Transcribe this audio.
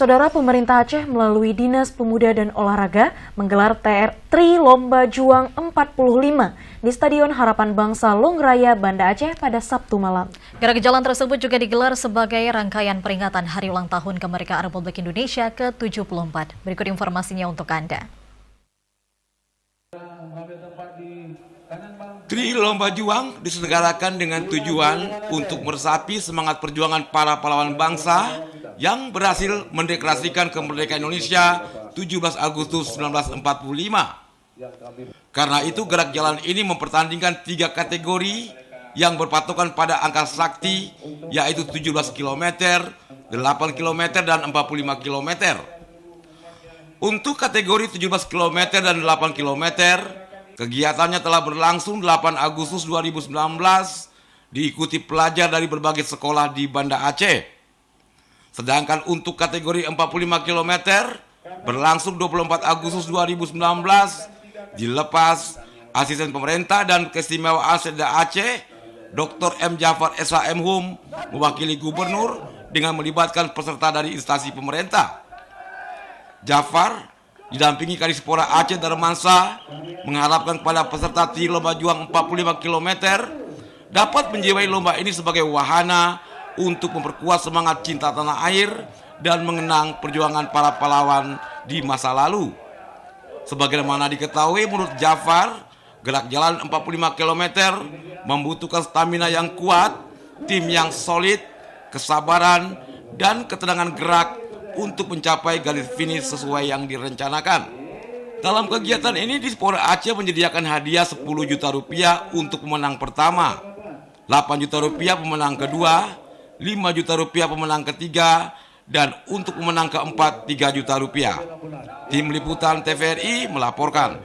Saudara, pemerintah Aceh melalui Dinas Pemuda dan Olahraga menggelar Tri Lomba Juang 45 di Stadion Harapan Bangsa Longraya, Banda Aceh pada Sabtu malam. Gerak jalan tersebut juga digelar sebagai rangkaian peringatan Hari Ulang Tahun Kemerdekaan Republik Indonesia ke-74. Berikut informasinya untuk Anda. Tri Lomba Juang diselenggarakan dengan tujuan untuk meresapi semangat perjuangan para pahlawan bangsa yang berhasil mendeklarasikan kemerdekaan Indonesia 17 Agustus 1945. Karena itu gerak jalan ini mempertandingkan 3 kategori yang berpatokan pada angka sakti, yaitu 17 km, 8 km, dan 45 km. Untuk kategori 17 km dan 8 km, kegiatannya telah berlangsung 8 Agustus 2019, diikuti pelajar dari berbagai sekolah di Banda Aceh. Sedangkan untuk kategori 45 km, berlangsung 24 Agustus 2019, dilepas Asisten Pemerintah dan Keistimewaan Setda Aceh, Dr. M. Jafar S.H.M. Hum, mewakili Gubernur dengan melibatkan peserta dari instansi pemerintah. Jafar didampingi Kadispora Aceh Darmansa mengharapkan kepada peserta Tri Lomba Juang 45 km dapat menjiwai lomba ini sebagai wahana untuk memperkuat semangat cinta tanah air dan mengenang perjuangan para pahlawan di masa lalu. Sebagaimana diketahui, menurut Jafar, gerak jalan 45 km membutuhkan stamina yang kuat, tim yang solid, kesabaran, dan ketenangan gerak untuk mencapai garis finish sesuai yang direncanakan. Dalam kegiatan ini, Dispora Aceh menyediakan hadiah 10 juta rupiah untuk pemenang pertama, 8 juta rupiah pemenang kedua, 5 juta rupiah pemenang ketiga, dan untuk pemenang keempat 3 juta rupiah. Tim Liputan TVRI melaporkan.